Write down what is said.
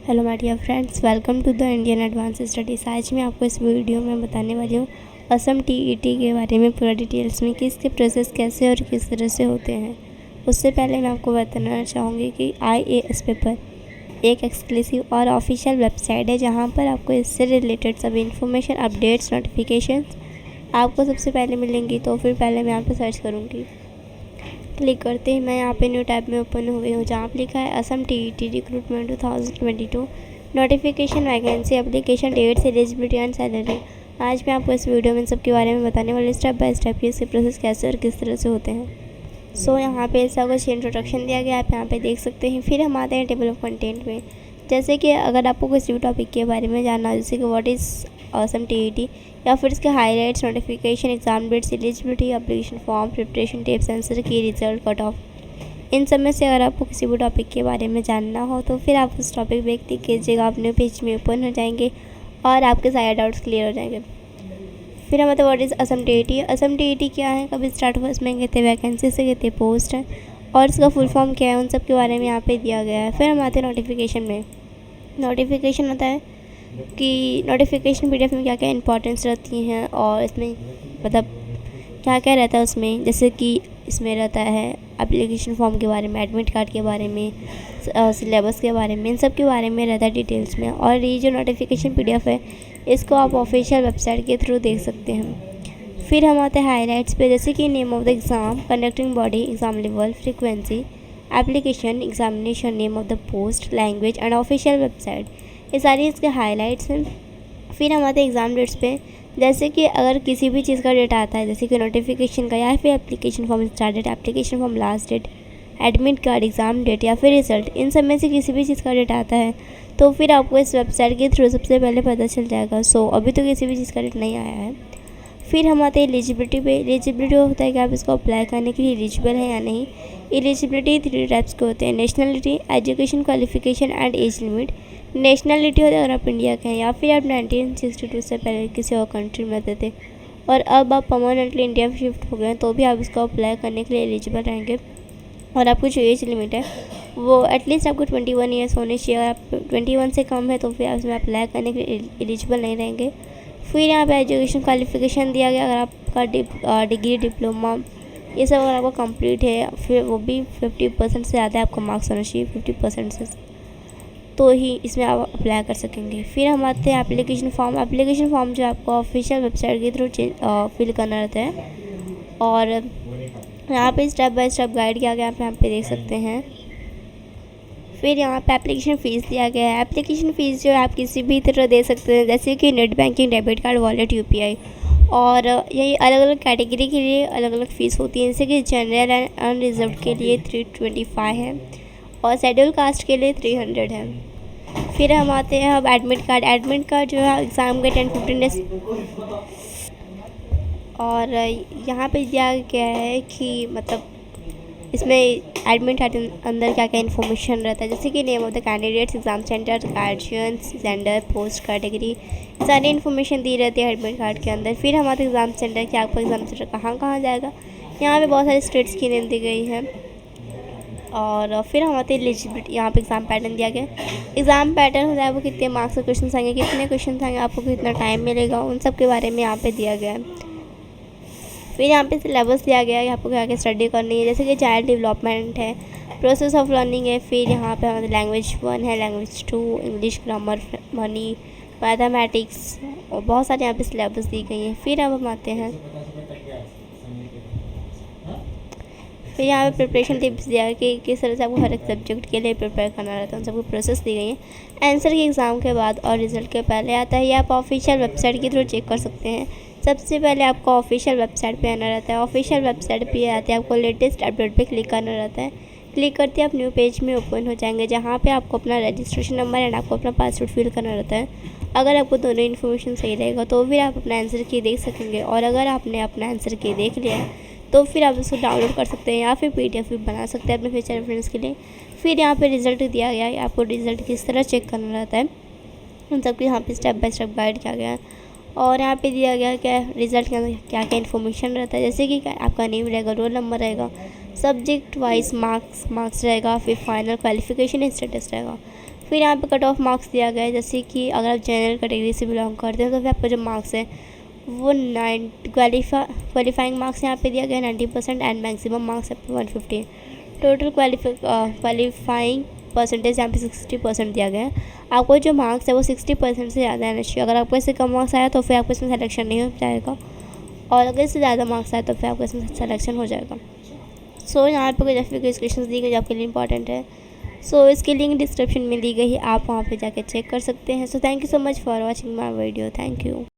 Hello my dear friends, welcome to the Indian advance studies. आज मैं आपको इस वीडियो में बताने वाली हूँ असम टीईटी के बारे में पूरा डिटेल्स में कि इसके प्रोसेस कैसे और किस तरह से होते हैं। उससे पहले मैं आपको बताना चाहूँगी कि IAS पेपर एक एक्सक्लूसिव और ऑफिशियल वेबसाइट है जहाँ पर आपको इससे रिलेटेड सभी इन्फॉर्मेशन, अपडेट्स, नोटिफिकेशंस आपको सबसे पहले मिलेंगी। तो फिर पहले मैं यहाँ पर सर्च करूँगी, क्लिक करते ही मैं यहाँ पे न्यू टैब में ओपन हो गई हूँ जहाँ पर लिखा है Assam TET recruitment 2022 notification, vacancy, application dates, eligibility and salary. आज मैं आपको इस वीडियो में सबके बारे में बताने वाली स्टेप बाय स्टेप इसके प्रोसेस कैसे और किस तरह से होते हैं। यहाँ पे ऐसा कुछ इंट्रोडक्शन दिया गया है, आप यहाँ पे देख सकते हैं। फिर हम आते हैं टेबल ऑफ कंटेंट में। जैसे कि अगर आपको किसी भी टॉपिक के बारे में जानना हो, जैसे कि व्हाट इज़ असम टीईटी या फिर इसके highlights, notification, exam dates, eligibility, application form, preparation tips, answer key, result, cut off, इन सब में से अगर आपको किसी भी टॉपिक के बारे में जानना हो तो फिर आप उस टॉपिक पे क्लिक कीजिएगा, अपने पेज में ओपन हो जाएंगे और आपके सारे डाउट्स क्लियर हो जाएंगे। फिर हम what is Assam TET. Assam TET क्या है, कब स्टार्ट हुआ, इसमें कितने वैकेंसी से कितने पोस्ट हैं और इसका फुल फॉर्म क्या है, उन सब के बारे में यहाँ पे दिया गया है। फिर हम आते हैं नोटिफिकेशन में। नोटिफिकेशन होता है कि नोटिफिकेशन PDF में क्या क्या इंपॉर्टेंस रहती हैं और इसमें मतलब क्या क्या रहता है उसमें। जैसे कि इसमें रहता है एप्लीकेशन फॉर्म के बारे में, एडमिट कार्ड के बारे में, सिलेबस के बारे में, इन सब के बारे में रहता है डिटेल्स में। और ये जो नोटिफिकेशन PDF है इसको आप ऑफिशियल वेबसाइट के थ्रू देख सकते हैं। फिर हम आते हैं हाईलाइट्स पे, जैसे कि name of the exam, conducting body, exam level, frequency, application, examination, name of the post, language and official website, ये सारी इसके हाईलाइट्स हैं। फिर हम आते हैं एग्ज़ाम डेट्स पे, जैसे कि अगर किसी भी चीज़ का डेट आता है, जैसे कि नोटिफिकेशन का या फिर application form start date, application form last date, admit card, exam date या फिर रिजल्ट, इन सब में से किसी भी चीज़ का डेट आता है तो फिर आपको इस वेबसाइट के थ्रू सबसे पहले पता चल जाएगा। अभी तो किसी भी चीज़ का डेट नहीं आया है। फिर हम आते हैं एलिजिबिलिटी पे। एलिजिबिलिटी होता है कि आप इसको अप्लाई करने के लिए एलिजिबल हैं या नहीं। एलिजिबिलिटी 3 टाइप्स के होते हैं, nationality, education qualification and age limit. Nationality होता है अगर आप इंडिया के हैं या फिर आप 1962 से पहले किसी और कंट्री में रहते थे और अब आप परमानेंटली इंडिया में शिफ्ट हो गए हैं तो भी आप इसको अप्लाई करने के लिए एलिजिबल रहेंगे। और आपको जो एज लिमिट है वो एटलीस्ट आपको 21 ईयर्स होनी चाहिए। अगर आप 21 से कम है तो फिर आप इसमें अप्लाई करने के लिए एलिजिबल नहीं रहेंगे। फिर यहाँ पे एजुकेशन क्वालिफिकेशन दिया गया, अगर आपका डिग्री, डिप्लोमा, ये सब अगर आपका कंप्लीट है फिर वो भी 50% से ज़्यादा आपका मार्क्स होना चाहिए, 50% से, तो ही इसमें आप अप्लाई कर सकेंगे। फिर हम आते हैं एप्लीकेशन फॉर्म। एप्लीकेशन फॉर्म जो आपको ऑफिशियल वेबसाइट के थ्रू फिल करना रहता है और यहाँ पे स्टेप बाय स्टेप गाइड किया गया, आप यहाँ पे देख सकते हैं। फिर यहाँ पे एप्लीकेशन फ़ीस दिया गया है। एप्लीकेशन फ़ीस जो है आप किसी भी तरह दे सकते हैं, जैसे कि net banking, debit card, wallet, UPI, और यही अलग अलग कैटेगरी के लिए अलग अलग फ़ीस होती है। जैसे कि जनरल एंड अनरिजर्व के लिए 325 है और शेड्यूल कास्ट के लिए 300 है। फिर हम आते हैं अब एडमिट कार्ड। एडमिट कार्ड जो है एग्ज़ाम के 10-15 डेज और यहाँ पे दिया गया है कि मतलब इसमें एडमिट कार्ड अंदर क्या क्या इन्फॉर्मेशन रहता है, जैसे कि name of the candidates, exam centre, guardians, gender, post, category, सारी इन्फॉर्मेशन दी रहती है एडमिट कार्ड के अंदर। फिर हमारे एग्ज़ाम सेंटर कि आपका एग्ज़ाम सेंटर कहाँ कहाँ जाएगा, यहाँ पे बहुत सारी स्टेट्स की नेम दी गई हैं। और फिर हम आते हैं एलिजिबिलिटी। यहाँ पे एग्ज़ाम पैटर्न दिया गया। एग्ज़ाम पैटर्न होता है वो कितने मार्क्स के क्वेश्चन आएंगे, कितने क्वेश्चन आएंगे, आपको कितना टाइम मिलेगा, उन सब के बारे में यहाँ पे दिया गया है। फिर यहाँ पे सिलेबस दिया गया है कि आपको क्या क्या स्टडी करनी है, जैसे कि चाइल्ड डेवलपमेंट है, प्रोसेस ऑफ लर्निंग है। फिर यहाँ पे हमारे लैंग्वेज 1 है, language 2, English, grammar, money, mathematics, और बहुत सारे यहाँ पे सिलेबस दी गई हैं। फिर अब हम आते हैं, फिर यहाँ पे प्रिपरेशन टिप्स दिया है कि किस तरह से आपको हर एक सब्जेक्ट के लिए प्रिपेयर करना रहता है, उन सबको प्रोसेस दी गई है। आंसर की एग्ज़ाम के बाद और रिजल्ट के पहले आता है, ये आप ऑफिशियल वेबसाइट के थ्रू चेक कर सकते हैं। सबसे पहले आपको ऑफिशियल वेबसाइट पे आना रहता है। ऑफिशियल वेबसाइट पे आते हैं, आपको लेटेस्ट अपडेट पे क्लिक करना रहता है। क्लिक करते आप न्यू पेज में ओपन हो जाएंगे जहाँ पे आपको अपना रजिस्ट्रेशन नंबर एंड आपको अपना पासवर्ड फिल करना रहता है। अगर आपको दोनों इन्फॉर्मेशन सही रहेगा तो फिर आप अपना आंसर की देख सकेंगे, और अगर आपने अपना आंसर की देख लिया तो फिर आप उसको डाउनलोड कर सकते हैं या फिर PDF भी बना सकते हैं अपने फ्यूचर रेफरेंस के लिए। फिर यहाँ पे रिज़ल्ट दिया गया है, आपको रिज़ल्ट किस तरह चेक करना रहता है, उन सब की यहाँ पे स्टेप बाय स्टेप गाइड किया गया है। और यहाँ पे दिया गया क्या रिज़ल्ट के अंदर क्या क्या इन्फॉर्मेशन रहता है, जैसे कि आपका नेम रहेगा, रोल नंबर रहेगा, सब्जेक्ट वाइज मार्क्स रहेगा, फिर फाइनल क्वालिफिकेशन स्टेटस रहेगा। फिर यहाँ पे कट ऑफ मार्क्स दिया गया है, जैसे कि अगर आप जनरल कैटेगरी से बिलोंग करते हैं तो फिर आपका जो मार्क्स है वो क्वालिफाइंग मार्क्स यहाँ पे दिया गया है 90% एंड मैक्सिमम मार्क्स आपको 150। टोटल क्वालिफाइंग परसेंटेज यहाँ पे 60% दिया गया है। आपको जो मार्क्स है वो 60% से ज़्यादा आना चाहिए। अगर आपको इससे कम मार्क्स आया तो फिर आपको इसमें सिलेक्शन नहीं हो जाएगा, और अगर इससे ज़्यादा मार्क्स आए तो फिर आपको इसमें सिलेक्शन हो जाएगा। सो यहाँ पे कुछ एप्लीकेशंस दी गई जो आपके लिए इंपॉर्टेंट है। सो इसकी लिंक डिस्क्रिप्शन में दी गई है, आप वहाँ पे जाके चेक कर सकते हैं। So thank you so much for watching my video. Thank you.